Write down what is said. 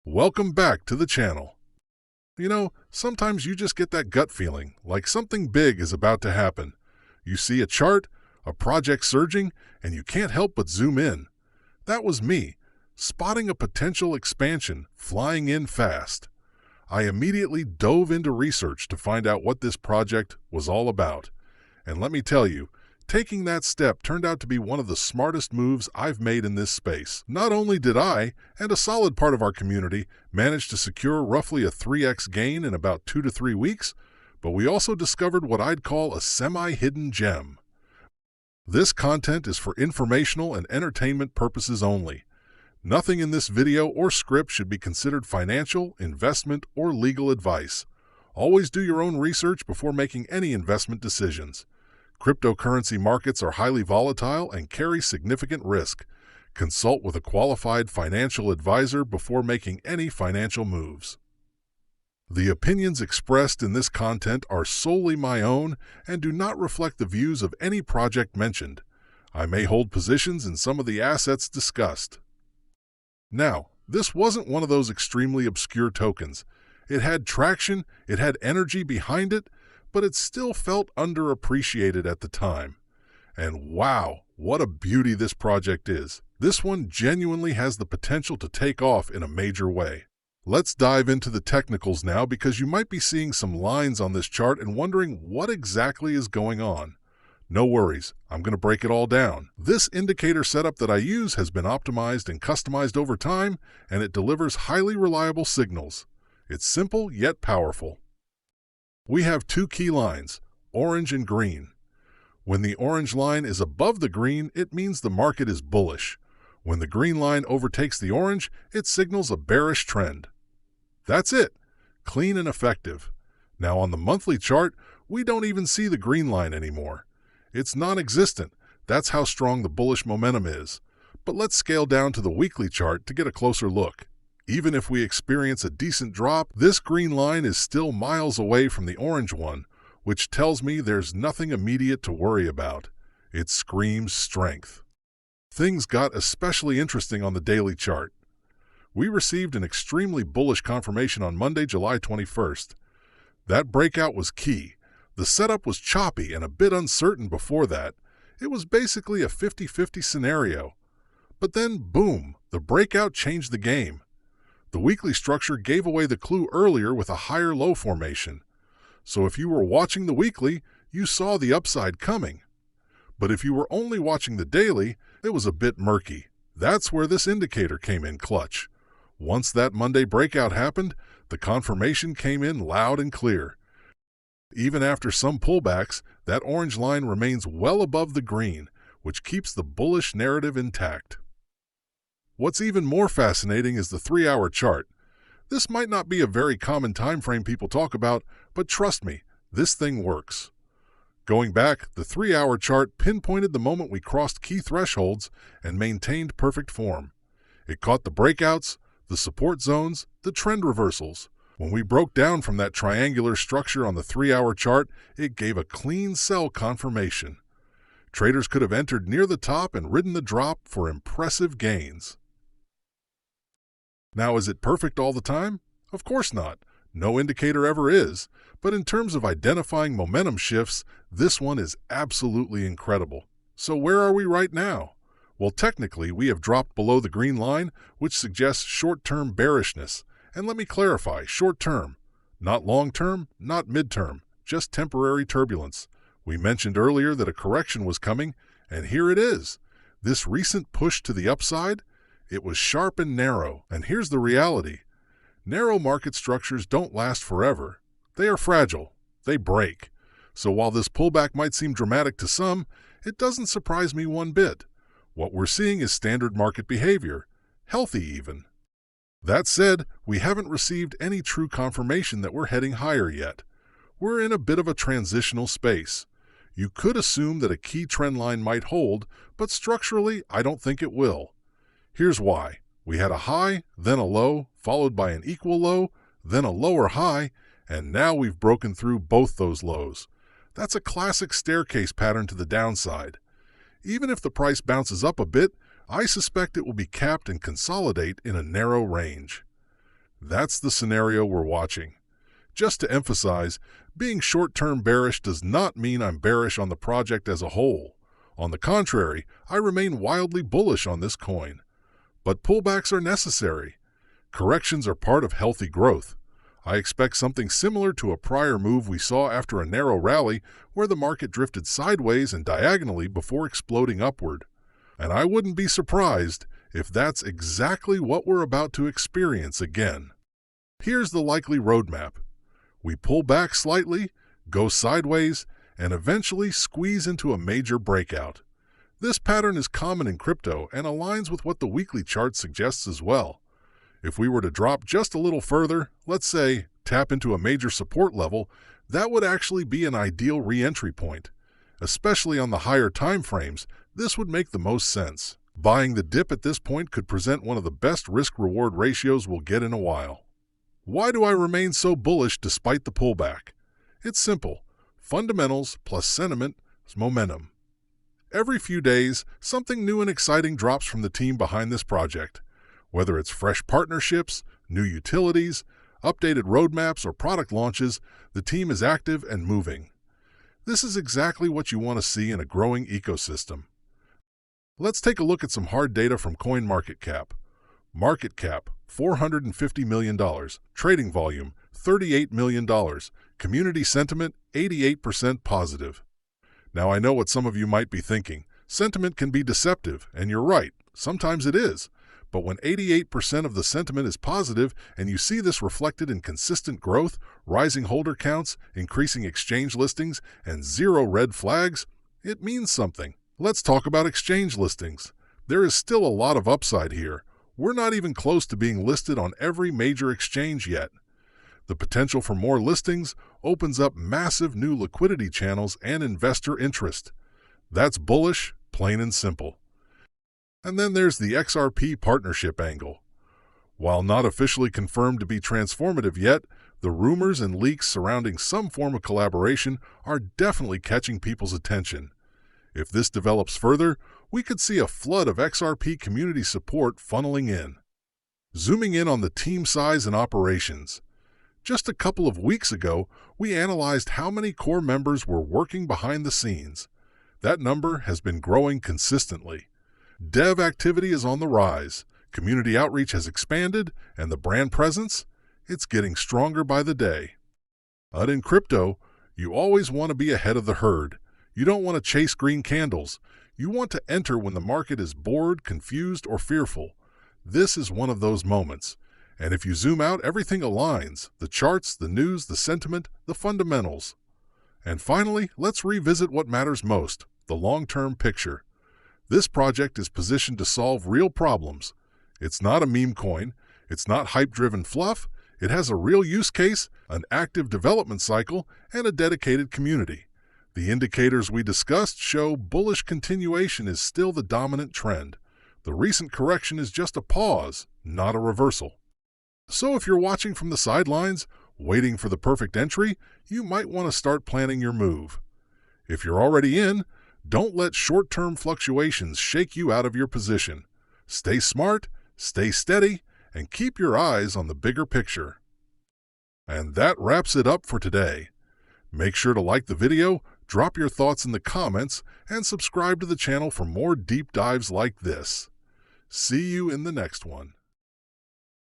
Welcome back to the channel. Sometimes you just get that gut feeling, like something big is about to happen. You see a chart, a project surging, and you can't help but zoom in. That was me, spotting a potential expansion, flying in fast. I immediately dove into research to find out what this project was all about. And let me tell you, taking that step turned out to be one of the smartest moves I've made in this space. Not only did I, and a solid part of our community, manage to secure roughly a 3x gain in about 2 to 3 weeks, but we also discovered what I'd call a semi-hidden gem. This content is for informational and entertainment purposes only. Nothing in this video or script should be considered financial, investment, or legal advice. Always do your own research before making any investment decisions. Cryptocurrency markets are highly volatile and carry significant risk. Consult with a qualified financial advisor before making any financial moves. The opinions expressed in this content are solely my own and do not reflect the views of any project mentioned. I may hold positions in some of the assets discussed. Now, this wasn't one of those extremely obscure tokens. It had traction, it had energy behind it, but it still felt underappreciated at the time. And wow, what a beauty this project is. This one genuinely has the potential to take off in a major way. Let's dive into the technicals now, because you might be seeing some lines on this chart and wondering what exactly is going on. No worries, I'm going to break it all down. This indicator setup that I use has been optimized and customized over time, and it delivers highly reliable signals. It's simple yet powerful. We have two key lines, orange and green. When the orange line is above the green, it means the market is bullish. When the green line overtakes the orange, it signals a bearish trend. That's it. Clean and effective. Now on the monthly chart, we don't even see the green line anymore. It's non-existent. That's how strong the bullish momentum is. But let's scale down to the weekly chart to get a closer look. Even if we experience a decent drop, this green line is still miles away from the orange one, which tells me there's nothing immediate to worry about. It screams strength. Things got especially interesting on the daily chart. We received an extremely bullish confirmation on Monday, July 21st. That breakout was key. The setup was choppy and a bit uncertain before that. It was basically a 50-50 scenario. But then, boom, the breakout changed the game. The weekly structure gave away the clue earlier with a higher low formation. So if you were watching the weekly, you saw the upside coming. But if you were only watching the daily, it was a bit murky. That's where this indicator came in clutch. Once that Monday breakout happened, the confirmation came in loud and clear. Even after some pullbacks, that orange line remains well above the green, which keeps the bullish narrative intact. What's even more fascinating is the 3-hour chart. This might not be a very common time frame people talk about, but trust me, this thing works. Going back, the 3-hour chart pinpointed the moment we crossed key thresholds and maintained perfect form. It caught the breakouts, the support zones, the trend reversals. When we broke down from that triangular structure on the 3-hour chart, it gave a clean sell confirmation. Traders could have entered near the top and ridden the drop for impressive gains. Now, is it perfect all the time? Of course not. No indicator ever is. But in terms of identifying momentum shifts, this one is absolutely incredible. So where are we right now? Well, technically, we have dropped below the green line, which suggests short-term bearishness. And let me clarify, short-term. Not long-term, not mid-term, just temporary turbulence. We mentioned earlier that a correction was coming, and here it is. This recent push to the upside, it was sharp and narrow, and here's the reality. Narrow market structures don't last forever. They are fragile. They break. So while this pullback might seem dramatic to some, it doesn't surprise me one bit. What we're seeing is standard market behavior, healthy even. That said, we haven't received any true confirmation that we're heading higher yet. We're in a bit of a transitional space. You could assume that a key trend line might hold, but structurally, I don't think it will. Here's why. We had a high, then a low, followed by an equal low, then a lower high, and now we've broken through both those lows. That's a classic staircase pattern to the downside. Even if the price bounces up a bit, I suspect it will be capped and consolidate in a narrow range. That's the scenario we're watching. Just to emphasize, being short-term bearish does not mean I'm bearish on the project as a whole. On the contrary, I remain wildly bullish on this coin. But pullbacks are necessary. Corrections are part of healthy growth. I expect something similar to a prior move we saw after a narrow rally where the market drifted sideways and diagonally before exploding upward. And I wouldn't be surprised if that's exactly what we're about to experience again. Here's the likely roadmap. We pull back slightly, go sideways, and eventually squeeze into a major breakout. This pattern is common in crypto and aligns with what the weekly chart suggests as well. If we were to drop just a little further, let's say tap into a major support level, that would actually be an ideal re-entry point. Especially on the higher time frames, this would make the most sense. Buying the dip at this point could present one of the best risk-reward ratios we'll get in a while. Why do I remain so bullish despite the pullback? It's simple. Fundamentals plus sentiment is momentum. Every few days, something new and exciting drops from the team behind this project. Whether it's fresh partnerships, new utilities, updated roadmaps, or product launches, the team is active and moving. This is exactly what you want to see in a growing ecosystem. Let's take a look at some hard data from coinmarketcap. Market cap, $450 million. Trading volume, $38 million. Community sentiment, 88% positive. Now I know what some of you might be thinking. Sentiment can be deceptive, and you're right. Sometimes it is. But when 88% of the sentiment is positive and you see this reflected in consistent growth, rising holder counts, increasing exchange listings, and 0 red flags, it means something. Let's talk about exchange listings. There is still a lot of upside here. We're not even close to being listed on every major exchange yet. The potential for more listings opens up massive new liquidity channels and investor interest. That's bullish, plain and simple. And then there's the XRP partnership angle. While not officially confirmed to be transformative yet, the rumors and leaks surrounding some form of collaboration are definitely catching people's attention. If this develops further, we could see a flood of XRP community support funneling in. Zooming in on the team size and operations. Just a couple of weeks ago, we analyzed how many core members were working behind the scenes. That number has been growing consistently. Dev activity is on the rise, community outreach has expanded, and the brand presence, it's getting stronger by the day. But in crypto, you always want to be ahead of the herd. You don't want to chase green candles. You want to enter when the market is bored, confused, or fearful. This is one of those moments. And if you zoom out, everything aligns. The charts, the news, the sentiment, the fundamentals. And finally, let's revisit what matters most, the long-term picture. This project is positioned to solve real problems. It's not a meme coin. It's not hype-driven fluff. It has a real use case, an active development cycle, and a dedicated community. The indicators we discussed show bullish continuation is still the dominant trend. The recent correction is just a pause, not a reversal. So if you're watching from the sidelines, waiting for the perfect entry, you might want to start planning your move. If you're already in, don't let short-term fluctuations shake you out of your position. Stay smart, stay steady, and keep your eyes on the bigger picture. And that wraps it up for today. Make sure to like the video, drop your thoughts in the comments, and subscribe to the channel for more deep dives like this. See you in the next one.